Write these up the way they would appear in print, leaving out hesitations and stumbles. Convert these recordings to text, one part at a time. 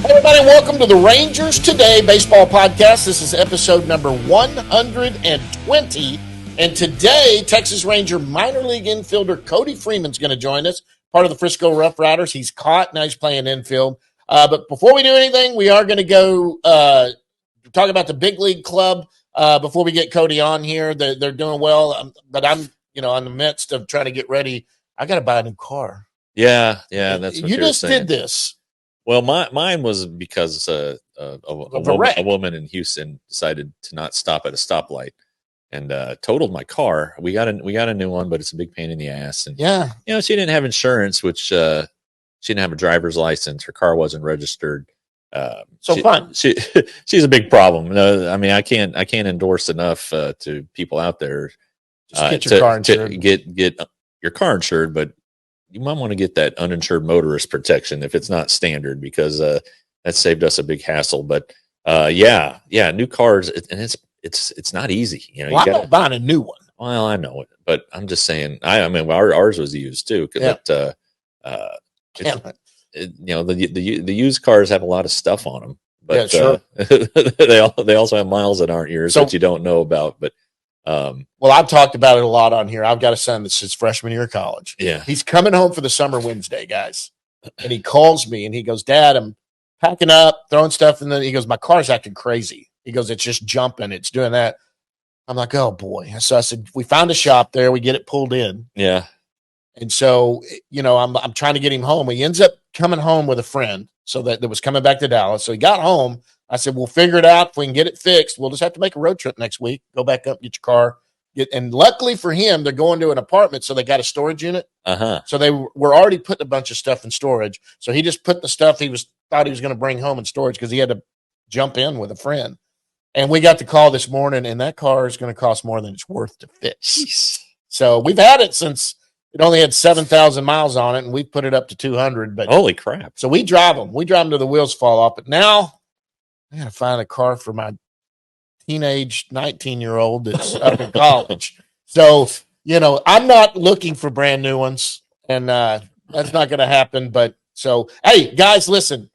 Hey everybody, welcome to the Rangers Today Baseball Podcast. This is episode number 120. And today, Texas Ranger minor league infielder Cody Freeman's going to join us, part of the Frisco Rough Riders. He's caught, now he's playing infield. But before we do anything, we are going to go talk about the big league club before we get Cody on here. They're doing well, but I'm in the midst of trying to get ready. I got to buy a new car. Yeah, that's what you just saying. did this. Well, mine was because a woman in Houston decided to not stop at a stoplight and totaled my car. We got a new one, but it's a big pain in the ass. And she didn't have insurance, which she didn't have a driver's license. Her car wasn't registered. Fun. She's a big problem. I mean, I can't endorse enough to people out there. Just get your car insured. Get your car insured, but you might want to get that uninsured motorist protection if it's not standard, because that saved us a big hassle. But new cars, and it's not easy. I'm not buying a new one. Well, I know it, but I'm just saying. I mean, ours was used too. But the used cars have a lot of stuff on them. But sure. they also have miles that aren't yours that you don't know about. But I've talked about it a lot on here. I've got a son that's his freshman year of college. Yeah. He's coming home for the summer Wednesday, guys. And he calls me and he goes, Dad, I'm packing up, throwing stuff. And then he goes, my car's acting crazy. He goes, it's just jumping. It's doing that. I'm like, oh boy. So I said, we found a shop there. We get it pulled in. Yeah. And so, I'm trying to get him home. He ends up coming home with a friend that was coming back to Dallas. So he got home. I said, we'll figure it out. If we can get it fixed, we'll just have to make a road trip next week, go back up, get your car. And luckily for him, they're going to an apartment, so they got a storage unit. So they were already putting a bunch of stuff in storage. So he just put the stuff thought he was going to bring home in storage because he had to jump in with a friend. And we got the call this morning, and that car is going to cost more than it's worth to fix. Jeez. So we've had it since it only had 7,000 miles on it, and we put it up to 200. But holy crap! So we drive them. We drive them till the wheels fall off. But now I got to find a car for my teenage 19-year-old that's up in college. So, I'm not looking for brand new ones, and that's not going to happen. But hey, guys, listen,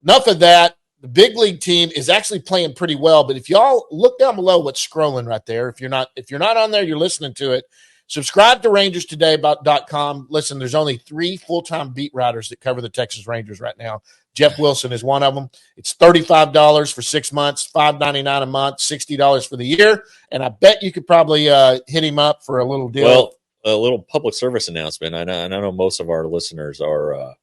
enough of that. The big league team is actually playing pretty well. But if y'all look down below what's scrolling right there, if you're not on there, you're listening to it. Subscribe to RangersToday.com. Listen, there's only 3 full-time beat writers that cover the Texas Rangers right now. Jeff Wilson is one of them. It's $35 for 6 months, $5.99 a month, $60 for the year. And I bet you could probably hit him up for a little deal. Well, a little public service announcement. I know most of our listeners are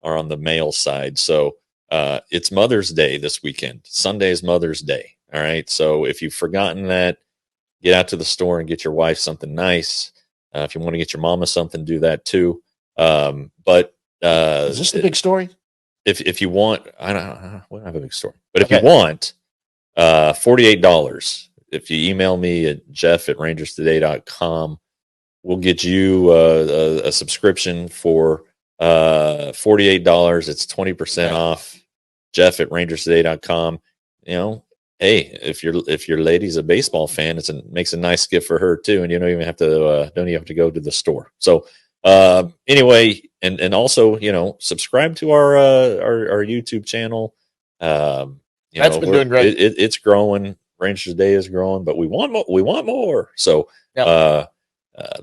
on the male side. So it's Mother's Day this weekend. Sunday is Mother's Day. All right. So if you've forgotten that, get out to the store and get your wife something nice. If you want to get your mama something, do that too. But is this the big story? If you want, we don't have a big story, but if you want, $48. If you email me at jeff@rangerstoday.com, we'll get you a subscription for $48. It's 20% off. Jeff@rangerstoday.com. Hey, if your lady's a baseball fan, it makes a nice gift for her too, and you don't even have to go to the store. So anyway, and also subscribe to our YouTube channel. That's been doing great. It's growing. Rangers Day is growing, but we want more. We want more. So the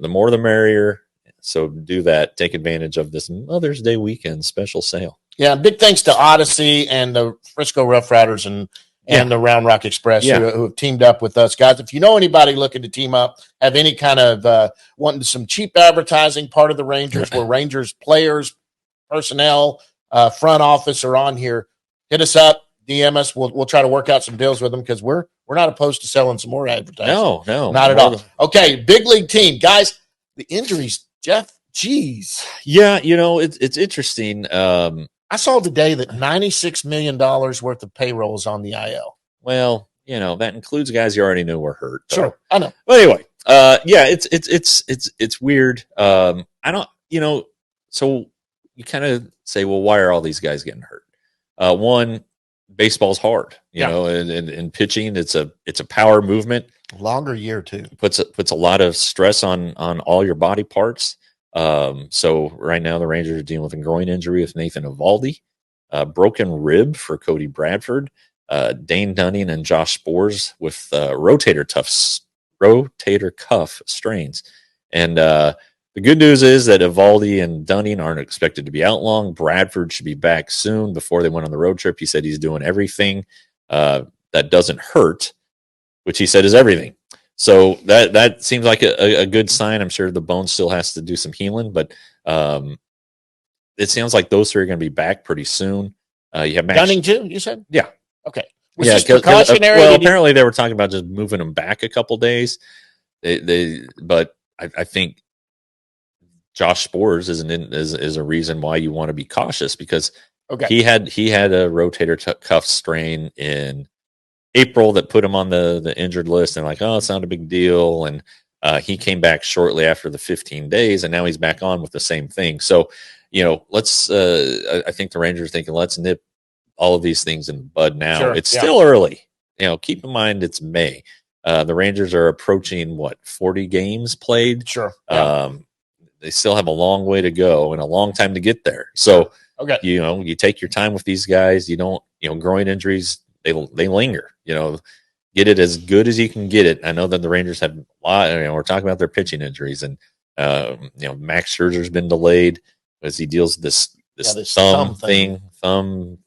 more the merrier. So do that. Take advantage of this Mother's Day weekend special sale. Yeah, big thanks to Odyssey and the Frisco Rough Riders and the Round Rock Express who have teamed up with us. Guys, if you know anybody looking to team up, have any kind of wanting some cheap advertising, part of the Rangers, where Rangers players, personnel, front office are on here, hit us up, DM us. We'll try to work out some deals with them because we're not opposed to selling some more advertising. No. Not at all. Okay, big league team. Guys, the injuries, Jeff, geez. Yeah, it's interesting. I saw today that $96 million worth of payroll is on the IL. Well, that includes guys you already knew were hurt. Sure, I know. But anyway, it's weird. I don't, so you kind of say, well, why are all these guys getting hurt? One, baseball's hard, you know, and pitching, it's a power movement. Longer year too. Puts a lot of stress on all your body parts. So right now the Rangers are dealing with a groin injury with Nathan Eovaldi. broken rib for Cody Bradford, Dane Dunning and Josh Spores with rotator cuff strains. And the good news is that Evaldi and Dunning aren't expected to be out long. Bradford should be back soon. Before they went on the road trip, he said he's doing everything that doesn't hurt, which he said is everything. So that seems like a good sign. I'm sure the bone still has to do some healing, but it sounds like those three are going to be back pretty soon. You have Max Dunning too, you said? Yeah. Okay. Was Yeah, this 'cause, precautionary? well, Did he- apparently they were talking about just moving them back a couple days. But I think Josh Spores is a reason why you want to be cautious, because okay. he had a rotator cuff strain in April that put him on the injured list, and like, oh, it's not a big deal. And he came back shortly after the 15 days, and now he's back on with the same thing. So, let's. I think the Rangers are thinking, let's nip all of these things in the bud now. Sure, It's yeah. still early. Keep in mind it's May. The Rangers are approaching 40 games played. Sure. Yeah. They still have a long way to go and a long time to get there. So, okay. you take your time with these guys. You don't, groin injuries, they linger. Get it as good as you can get it. I know that the Rangers have a lot. We're talking about their pitching injuries, and Max Scherzer's been delayed as he deals with this thumb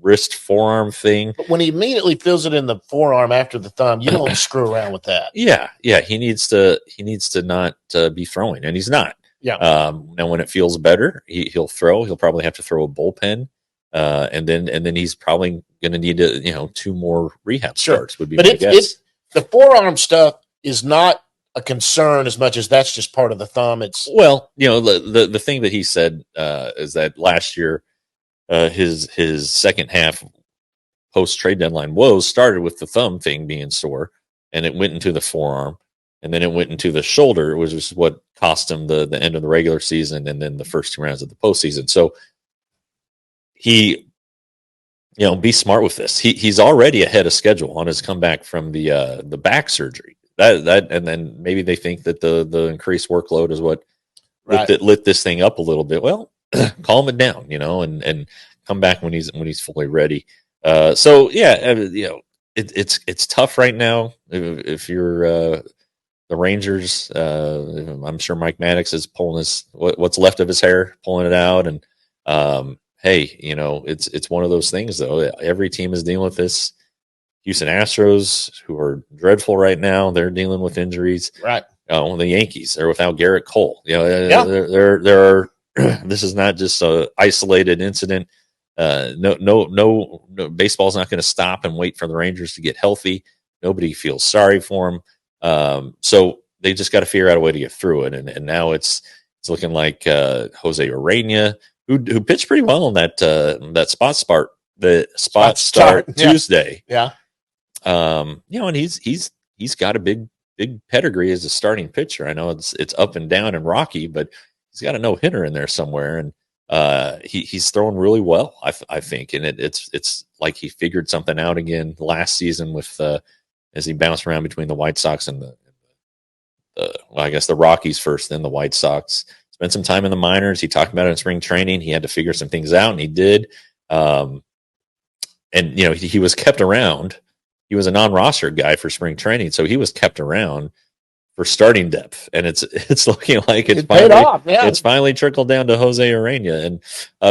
wrist forearm thing. But when he immediately feels it in the forearm after the thumb, you don't screw around with that. Yeah. He needs to not be throwing, and he's not. Yeah. Now when it feels better, he'll throw. He'll probably have to throw a bullpen, and then he's probably going to need to 2 more rehab starts. Would be my guess. The forearm stuff is not a concern as much as that's just part of the thumb. It's the thing that he said is that last year his second half post trade deadline woes started with the thumb thing being sore, and it went into the forearm, and then it went into the shoulder, which is what cost him the end of the regular season and then the first 2 rounds of the postseason. So he, be smart with this. He's already ahead of schedule on his comeback from the back surgery. That and then maybe they think that the increased workload is what lit this thing up a little bit. Well, calm it down, and come back when he's fully ready. So yeah, it's tough right now. If you're the Rangers, I'm sure Mike Maddox is pulling what's left of his hair, pulling it out, and hey, it's one of those things though. Every team is dealing with this. Houston Astros, who are dreadful right now, they're dealing with injuries. Right. The Yankees, they're without Garrett Cole. There are. This is not just an isolated incident. No, baseball's not going to stop and wait for the Rangers to get healthy. Nobody feels sorry for them. So they just got to figure out a way to get through it. And now it's looking like Jose Urena, who pitched pretty well in that spot start Tuesday. Yeah. And he's got a big pedigree as a starting pitcher. I know it's up and down and rocky, but he's got a no-hitter in there somewhere, and he's throwing really well, I think. And it's like he figured something out again last season with as he bounced around between the White Sox and I guess the Rockies first, then the White Sox. Spent some time in the minors. He talked about it in spring training. He had to figure some things out, and he did. And he was kept around. He was a non-roster guy for spring training, so he was kept around for starting depth, and it's looking like it's finally paid off. Yeah. It's finally trickled down to Jose Urena, and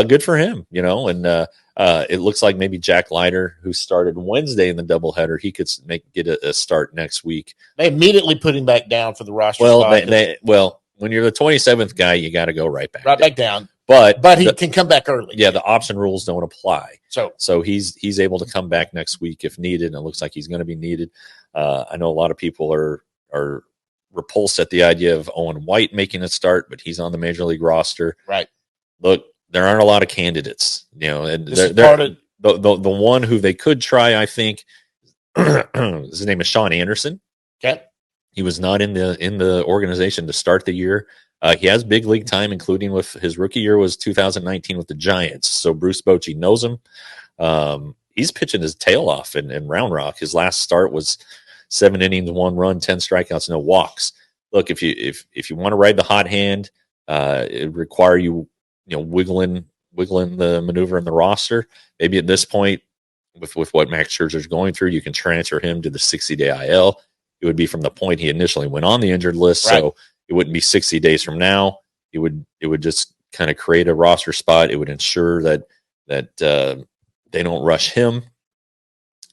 good for him, And it looks like maybe Jack Leiter, who started Wednesday in the doubleheader, he could get a start next week. They immediately put him back down for the roster. Well, when you're the 27th guy, you got to go right back down. But he can come back early. Yeah, the option rules don't apply. So he's able to come back next week if needed, and it looks like he's going to be needed. I know a lot of people are repulsed at the idea of Owen White making a start, but he's on the major league roster. Right. Look, there aren't a lot of candidates, and the one who they could try, I think, his name is Sean Anderson. Okay. He was not in the organization to start the year. He has big league time, including with his rookie year was 2019 with the Giants. So Bruce Bochy knows him. He's pitching his tail off in Round Rock. His last start was 7 innings, 1 run, 10 strikeouts, no walks. Look, if you want to ride the hot hand, it require you wiggling wiggling the maneuver in the roster. Maybe at this point, with what Max Scherzer is going through, you can transfer him to the 60-day IL. It would be from the point he initially went on the injured list, Right. so it wouldn't be 60 days from now. It would just kind of create a roster spot. It would ensure that they don't rush him.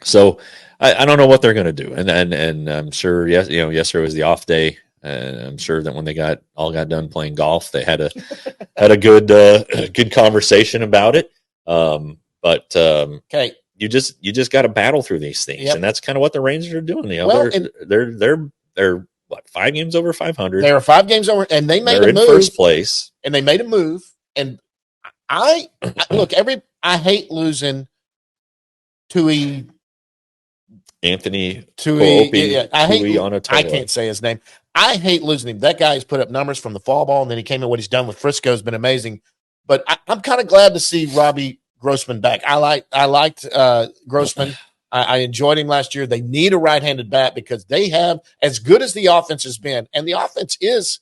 So I don't know what they're going to do, and I'm sure yesterday was the off day, and I'm sure that when they got done playing golf, they had a good conversation about it. But Okay. you just got to battle through these things, Yep. and that's kind of what the Rangers are doing. Well, They're what, 5 games over 500. They were 5 games over, and they made They're a in move. first place. And they made a move. And I look, I hate losing Tui. Anthony Tui. Koopy, I hate. Tuianotoa. I can't say his name. I hate losing him. That guy has put up numbers from the fall ball, and then he came in. What he's done with Frisco has been amazing. But I'm kind of glad to see Robbie Grossman back. I liked Grossman. I enjoyed him last year. They need a right-handed bat because they have, as good as the offense has been, and the offense is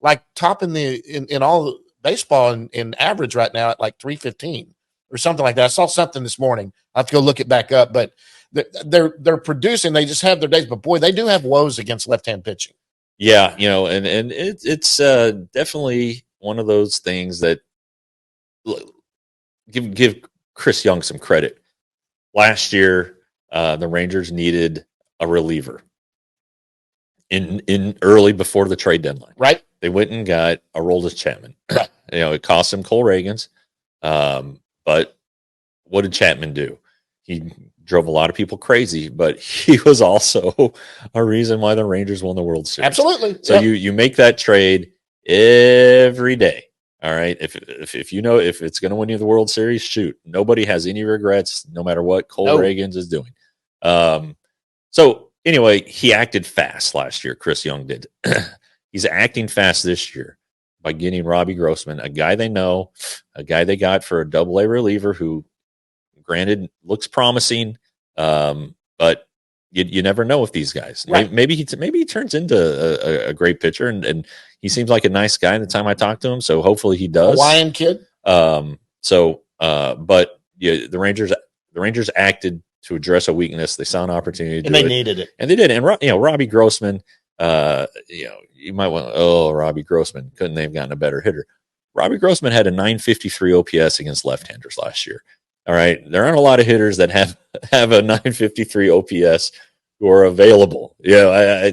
like top in all baseball in average right now at like 315 or something like that. I saw something this morning. I have to go look it back up, but they're producing. They just have their days, but boy, they do have woes against left-hand pitching. Yeah, and it's definitely one of those things that give Chris Young some credit. Last year, the Rangers needed a reliever in early before the trade deadline. Right. They went and got Aroldis Chapman. Right. It cost them Cole Reagans. But what did Chapman do? He drove a lot of people crazy, but he was also a reason why the Rangers won the World Series. Absolutely. So you make that trade every day. All right. If it's going to win you the World Series, shoot. Nobody has any regrets, no matter what Cole Reagans is doing. So anyway, he acted fast last year. Chris Young did. He's acting fast this year by getting Robbie Grossman, a guy they know, a guy they got for a double-A reliever who, granted, looks promising, but you never know with these guys. Right. Maybe he turns into a great pitcher, and he seems like a nice guy the time I talk to him. So hopefully he does. Hawaiian kid. But the Rangers acted to address a weakness. They saw an opportunity to And they needed it. and they did. And Robbie Grossman, you might want, Robbie Grossman, couldn't they have gotten a better hitter? Robbie Grossman had a 953 OPS against left-handers last year. All right. There aren't a lot of hitters that have a 953 OPS who are available. Yeah,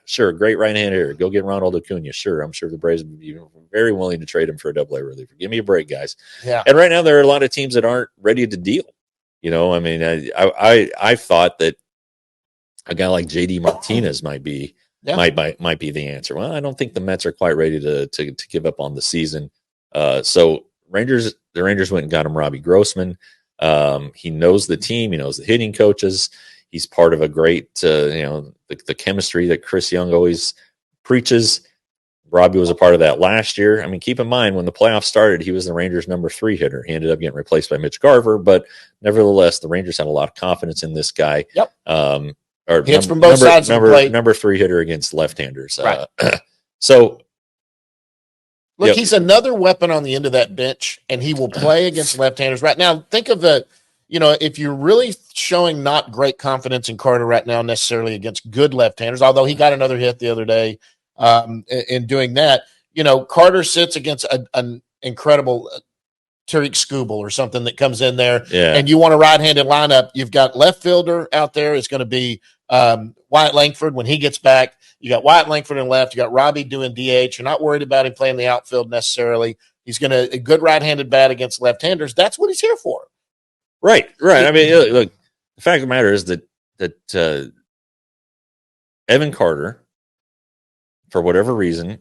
sure. Great right-handed hitter. Go get Ronald Acuna. Sure. I'm sure the Braves would be very willing to trade him for a double-A reliever. Give me a break, guys. Yeah. And right now there are a lot of teams that aren't ready to deal. I thought that a guy like JD Martinez might be the answer. Well, I don't think the Mets are quite ready to give up on the season. So the Rangers went and got him Robbie Grossman. He knows the team. He knows the hitting coaches. He's part of a great, the chemistry that Chris Young always preaches. Robbie was a part of that last year. I mean, keep in mind, when the playoffs started, he was the Rangers' number 3 hitter. He ended up getting replaced by Mitch Garver, but nevertheless, the Rangers had a lot of confidence in this guy. Yep. Hits from both sides of the plate. Number 3 hitter against left-handers. Right. So, look, he's another weapon on the end of that bench, and he will play against left-handers. Right now, think of if you're really showing not great confidence in Carter right now necessarily against good left-handers, although he got another hit the other day in doing that, Carter sits against an incredible Tariq Skubal or something that comes in there, and you want a right-handed lineup. You've got left fielder out there. It's going to be Wyatt Langford when he gets back. You got Wyatt Langford in left. You got Robbie doing DH. You're not worried about him playing the outfield necessarily. He's going to a good right-handed bat against left-handers. That's what he's here for. Right. I mean, look, the fact of the matter is that Evan Carter, for whatever reason,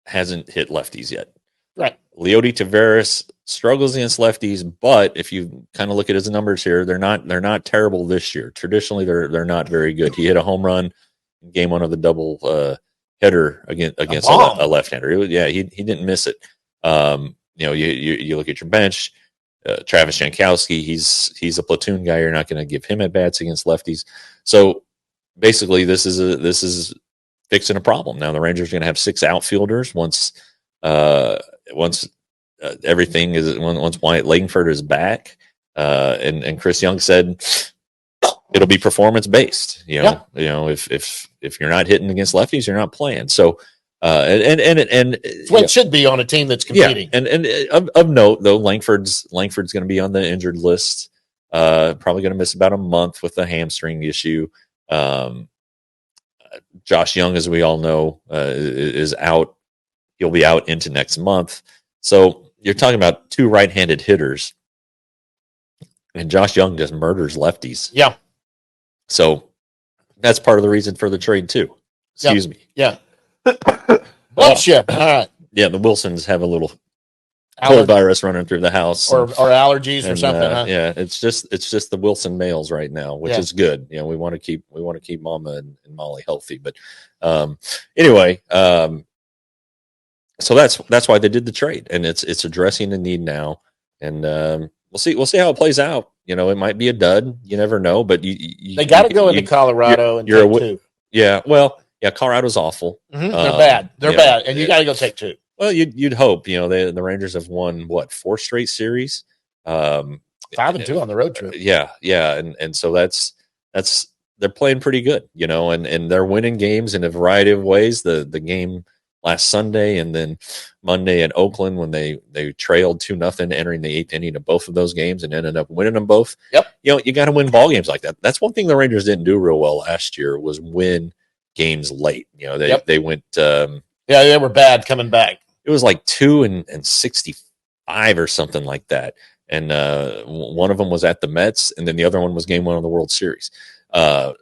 hasn't hit lefties yet. Right. Leody Taveras struggles against lefties, but if you kind of look at his numbers here, they're not terrible this year. Traditionally, they're not very good. He hit a home run in game 1 of the double header against a left-hander. He didn't miss it. You look at your bench. Travis Jankowski, he's a platoon guy. You're not going to give him at bats against lefties. So basically, this is fixing a problem. Now the Rangers are going to have 6 outfielders once everything is once Wyatt Langford is back, and Chris Young said it'll be performance based. If you're not hitting against lefties, you're not playing. So and It's what it should be on a team that's competing. Yeah, and of note though, Langford's going to be on the injured list. Probably going to miss about a month with a hamstring issue. Josh Young, as we all know, is out. He'll be out into next month. So you're talking about two right-handed hitters, and Josh Young just murders lefties. Yeah. So that's part of the reason for the trade too. Excuse me. Yeah. Bless you. All right. Yeah, the Wilsons have a little cold virus running through the house, or allergies or something. Huh? Yeah, it's just the Wilson males right now, which is good. We want to keep Mama and Molly healthy. But anyway, so that's why they did the trade, and it's addressing the need now, and we'll see how it plays out. It might be a dud. You never know, but they got to go into Colorado and take two. Yeah, well, yeah, Colorado's awful. Mm-hmm. They're bad. They're bad, and you got to go take two. Well, you'd hope. The Rangers have won 4 straight series, 5-2 on the road trip. Yeah, and so that's they're playing pretty good, and they're winning games in a variety of ways. The game last Sunday and then Monday in Oakland when they trailed 2-0 entering the 8th inning of both of those games and ended up winning them both. Yep. You got to win ball games like that. That's one thing the Rangers didn't do real well last year was win games late. They went. They were bad coming back. It was like 2-65 or something like that. And one of them was at the Mets, and then the other one was game 1 of the World Series. But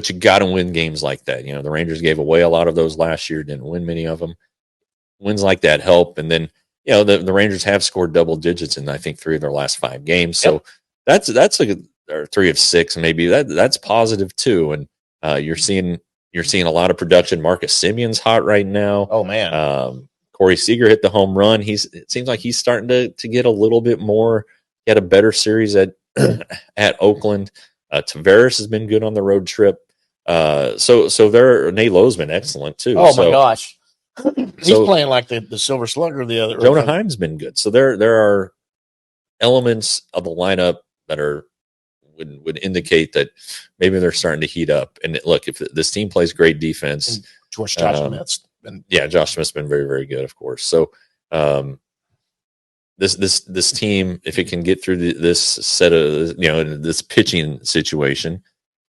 you got to win games like that. The Rangers gave away a lot of those last year, didn't win many of them. Wins like that help. And then, the Rangers have scored double digits in, I think, 3 of their last 5 games. So that's or 3 of 6, maybe that's positive too. And you're seeing a lot of production. Marcus Simeon's hot right now. Oh man. Corey Seager hit the home run. It seems like he's starting to get a little bit more. He had a better series at Oakland. Tavares has been good on the road trip. So Nate Lowe's been excellent too. Oh my gosh. He's playing like the Silver Slugger the other. Jonah Heim's been good. So there are elements of the lineup that would indicate that maybe they're starting to heat up. And look, if this team plays great defense, Josh Smith's been Josh Smith's been very, very good, of course. So this team, if it can get through this set of this pitching situation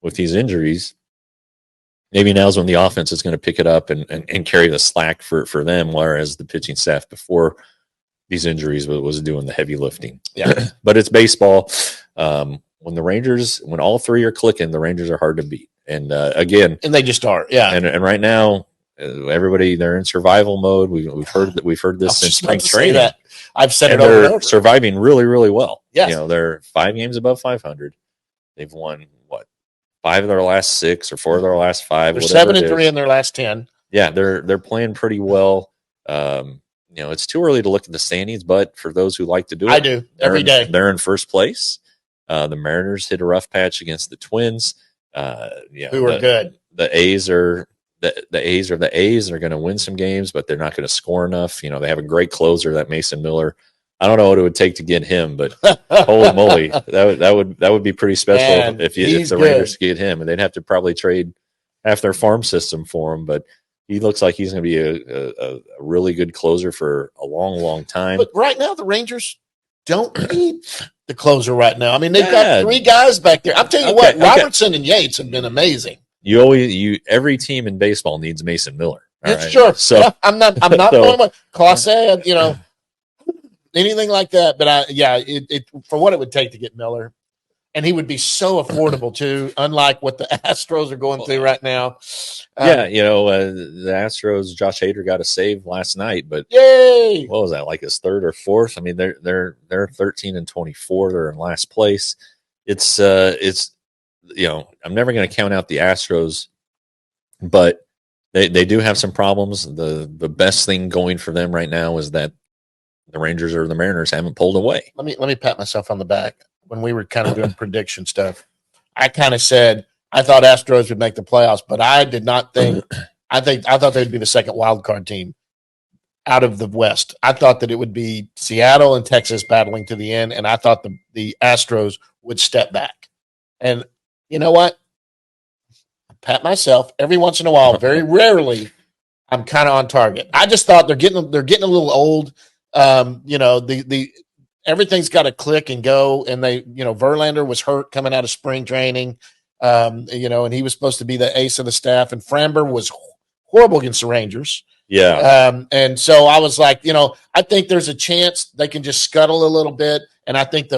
with these injuries, maybe now's when the offense is going to pick it up and carry the slack for them, whereas the pitching staff before these injuries was doing the heavy lifting. Yeah, but it's baseball. When all 3 are clicking, the Rangers are hard to beat. And again, and they just are. Yeah, and right now, everybody they're in survival mode. We've heard this since spring training. I've said and it over they're and over. surviving really, really well. Yes. They're 5 games above 500. They've won 5 of their last 6 or 4 of their last 5. They're 7-3 in their last 10. Yeah, they're playing pretty well. It's too early to look at the standings, but for those who like to do it, I do every day. They're in first place. The Mariners hit a rough patch against the Twins. Who are good. The A's are the A's are the A's. They're going to win some games, but they're not going to score enough. They have a great closer, that Mason Miller. I don't know what it would take to get him, but holy moly, that would be pretty special if the Rangers could get him, and they'd have to probably trade half their farm system for him. But he looks like he's going to be a really good closer for a long, long time. But right now, the Rangers don't need the closer right now. I mean, they've got 3 guys back there. I'll tell you what, Robertson and Yates have been amazing. Every team in baseball needs Mason Miller. It's true. So yeah, I'm not going with Clase, anything like that. But it for what it would take to get Miller, and he would be so affordable too. Unlike what the Astros are going through right now. The Astros, Josh Hader got a save last night, but yay! What was that, like his 3rd or 4th? I mean, they're 13-24. They're in last place. It's I'm never going to count out the Astros, but they do have some problems. The best thing going for them right now is that the Rangers or the Mariners haven't pulled away. Let me pat myself on the back. When we were kind of doing prediction stuff, I kind of said I thought Astros would make the playoffs, but I did not think. I thought they'd be the second wild card team. out of the West. I thought that it would be Seattle and Texas battling to the end, and I thought the Astros would step back. And you know what? I pat myself every once in a while. Very rarely, I'm kind of on target. I just thought they're getting a little old. The everything's got to click and go. And Verlander was hurt coming out of spring training. And he was supposed to be the ace of the staff, and Framber was horrible against the Rangers. Yeah. And so I was like, I think there's a chance they can just scuttle a little bit. And I think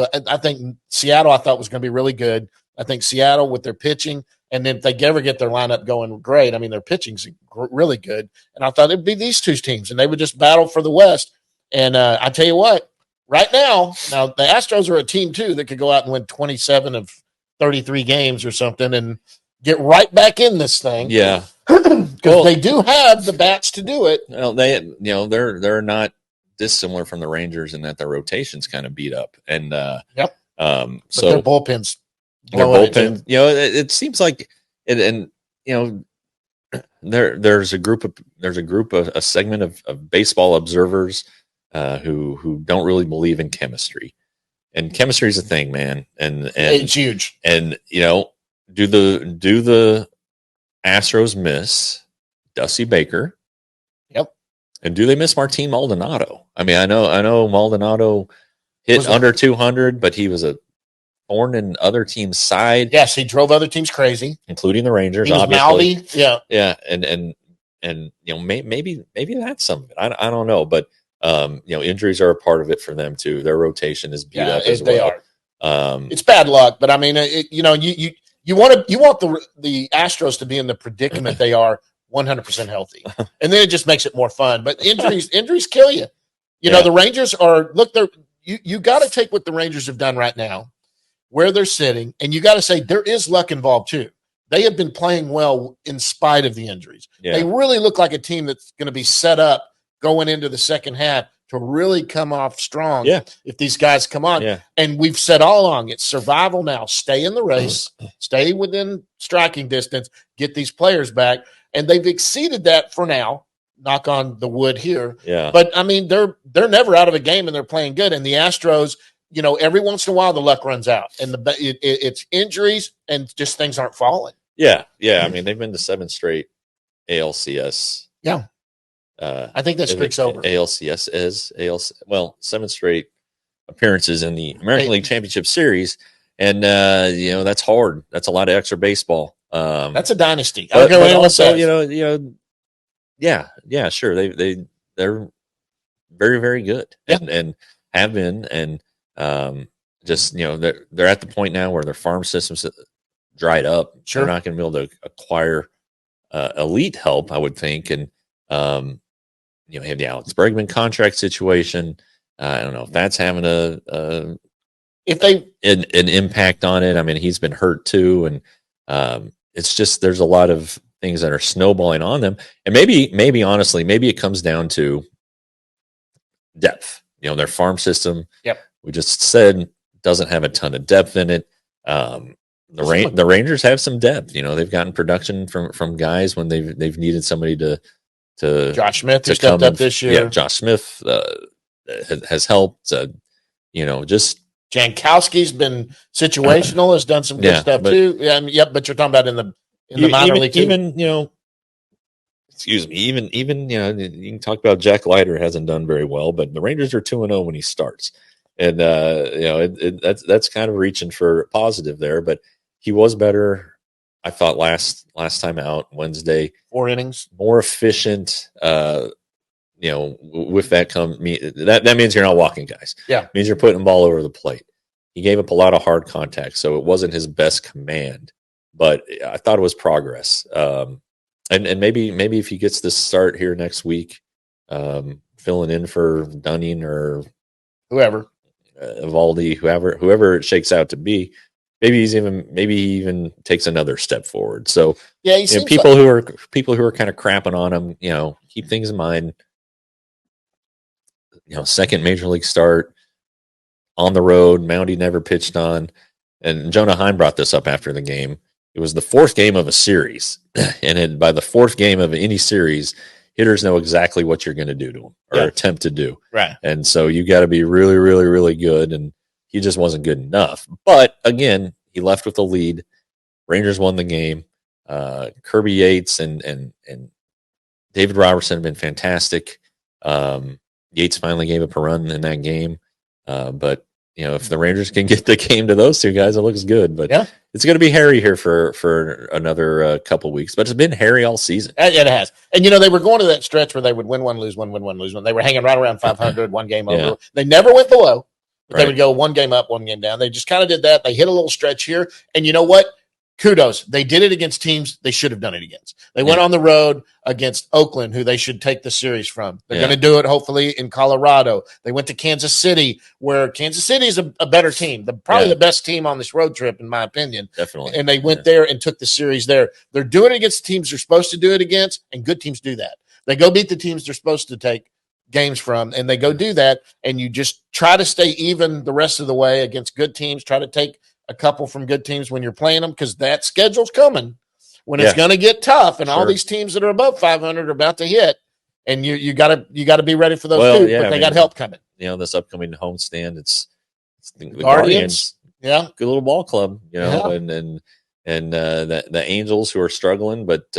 Seattle, I thought was going to be really good. I think Seattle with their pitching, and then if they ever get their lineup going, great. I mean, their pitching's really good. And I thought it'd be these two teams, and they would just battle for the West. And I tell you what, right now the Astros are a team too that could go out and win 27 of 33 games or something and get right back in this thing. Yeah. Because they do have the bats to do it. Well, they're not dissimilar from the Rangers in that their rotation's kind of beat up. And Yep. But So their bullpens. their blowing it bullpen, too. it seems like there's a segment of baseball observers who don't really believe in chemistry. And chemistry is a thing, man. And It's huge. And do the Astros miss Dusty Baker? Yep. And do they miss Martin Maldonado? I mean, I know Maldonado hit under 200, but he was a thorn in other teams' side. Yes, he drove other teams crazy, including the Rangers. He was obviously, mouthy. Yeah. yeah, and maybe that's some of it. I don't know, but injuries are a part of it for them too. Their rotation is beat up as they well. are. It's bad luck, but I mean, you want the Astros to be in the predicament they are 100% healthy, and then it just makes it more fun. But injuries kill you. The Rangers are you got to take what the Rangers have done right now, where they're sitting, and you got to say there is luck involved too. They have been playing well in spite of the injuries. Yeah. They really look like a team that's going to be set up going into the second half to really come off strong. Yeah. If these guys come on. Yeah. And we've said all along, it's survival now. Stay in the race, stay within striking distance, get these players back. And they've exceeded that for now. Knock on the wood here. Yeah. But I mean, they're never out of a game and they're playing good. And the Astros, every once in a while the luck runs out, and it's injuries and just things aren't falling. Yeah. I mean, they've been to 7 straight ALCS. Yeah. I think that streak's over. ALCS is 7 straight appearances in the American League Championship Series, and that's hard. That's a lot of extra baseball. That's a dynasty. But also, yeah, sure. They're very, very good, and have been, and just they're at the point now where their farm systems dried up. Sure. They're not going to be able to acquire elite help, I would think, and have the Alex Bregman contract situation. I don't know if that's having an impact on it. I mean, he's been hurt too, and it's just there's a lot of things that are snowballing on them, and maybe honestly, maybe it comes down to depth. Their farm system. Yep. We just said doesn't have a ton of depth in it. The Rangers have some depth. They've gotten production from guys when they've needed somebody to Josh Smith who stepped up this year. Yeah, Josh Smith has helped. Just Jankowski's been situational, has done some good stuff too. Yeah, but you're talking about in the minor league too. Even excuse me, even you can talk about Jack Leiter hasn't done very well, but the Rangers are 2-0 when he starts, and that's kind of reaching for positive there. But he was better, I thought last time out Wednesday. 4 innings, more efficient. With that that means you're not walking guys. Yeah, it means you're putting the ball over the plate. He gave up a lot of hard contact, so it wasn't his best command, but I thought it was progress. And maybe if he gets this start here next week, filling in for Dunning or whoever, Evaldi, whoever it shakes out to be, maybe he even takes another step forward. So yeah, people who are kind of crapping on him, keep things in mind. Second major league start on the road, Moundy never pitched on, and Jonah Heim brought this up after the game. It was the 4th game of a series, and by the 4th game of any series, hitters know exactly what you're going to do to them or Yeah. attempt to do. Right. And so you got to be really, really, really good. And he just wasn't good enough. But again, he left with the lead. Rangers won the game. Kirby Yates and David Robertson have been fantastic. Yates finally gave up a run in that game. But if the Rangers can get the game to those two guys, it looks good. But Yeah. it's going to be hairy here for another couple weeks. But it's been hairy all season. It has. And, they were going to that stretch where they would win one, lose one, win one, lose one. They were hanging right around 500, one game over. Yeah. They never went below. But Right. They would go one game up, one game down. They just kind of did that. They hit a little stretch here. And you know what? Kudos. They did it against teams they should have done it against. They went on the road against Oakland, who they should take the series from. They're going to do it, hopefully, in Colorado. They went to Kansas City, where Kansas City is a better team, probably the best team on this road trip, in my opinion. Definitely. And they went there and took the series there. They're doing it against the teams they're supposed to do it against, and good teams do that. They go beat the teams they're supposed to take games from, and they go do that, and you just try to stay even the rest of the way against good teams. Try to take a couple from good teams when you're playing them, because that schedule's coming when it's going to get tough, and all these teams that are above 500 are about to hit, and you got to be ready for those too. But they got help coming. This upcoming homestand, it's the Guardians. Yeah, good little ball club. And the Angels, who are struggling, but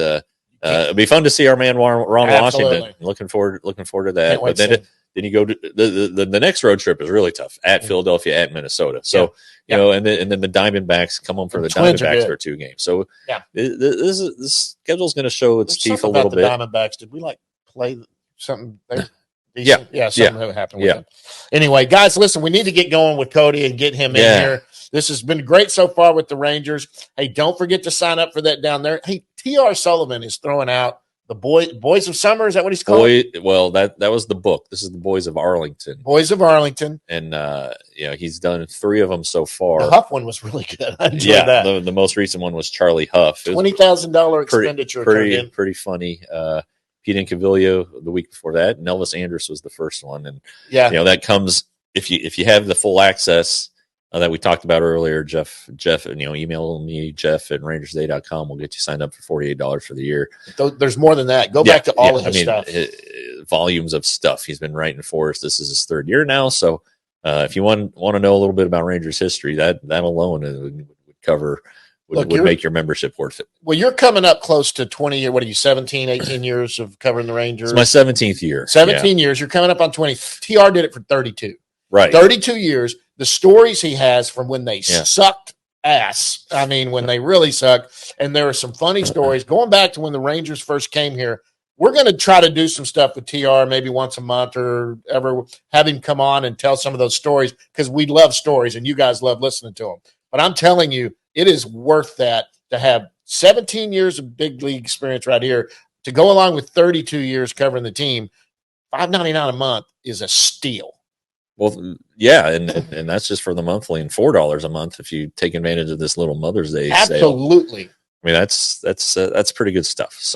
it'll be fun to see our man Ron Washington. Looking forward to that. But then you go to the next road trip is really tough at Philadelphia, at Minnesota. So and then the Diamondbacks come home for the Diamondbacks for 2 games. So this schedule's going to show its teeth a little bit. The Diamondbacks, did we play something there? Something happened with them. Anyway, guys, listen, we need to get going with Cody and get him in here. This has been great so far with the Rangers. Hey, don't forget to sign up for that down there. Hey, T.R. Sullivan is throwing out the Boys of Summer. Is that what he's called? Well, that was the book. This is the Boys of Arlington. Boys of Arlington. And he's done 3 of them so far. The Huff one was really good. I enjoyed that. The most recent one was Charlie Huff. $20,000 expenditure. Pretty funny. Pete Incaviglia the week before that, and Elvis Andrus was the first one. And that comes if you have the full access that we talked about earlier. Jeff, email me, Jeff@rangersday.com. We'll get you signed up for $48 for the year. There's more than that. Go back to all of his stuff. Volumes of stuff he's been writing for us. This is his 3rd year now. So if you want to know a little bit about Rangers history, that alone would cover. Would make your membership worth it. Well, you're coming up close to 20 years. What are you, 17, 18 years of covering the Rangers? It's my 17th year. 17 years. You're coming up on 20. TR did it for 32. Right. 32 years. The stories he has from when they sucked ass. I mean, when they really sucked. And there are some funny stories going back to when the Rangers first came here. We're going to try to do some stuff with TR maybe once a month or ever, have him come on and tell some of those stories, because we love stories and you guys love listening to them. But I'm telling you, it is worth that to have 17 years of big league experience right here to go along with 32 years covering the team. $5.99 a month is a steal. Well, yeah, and that's just for the monthly, and $4 a month if you take advantage of this little Mother's Day sale. Absolutely. I mean, that's pretty good stuff. So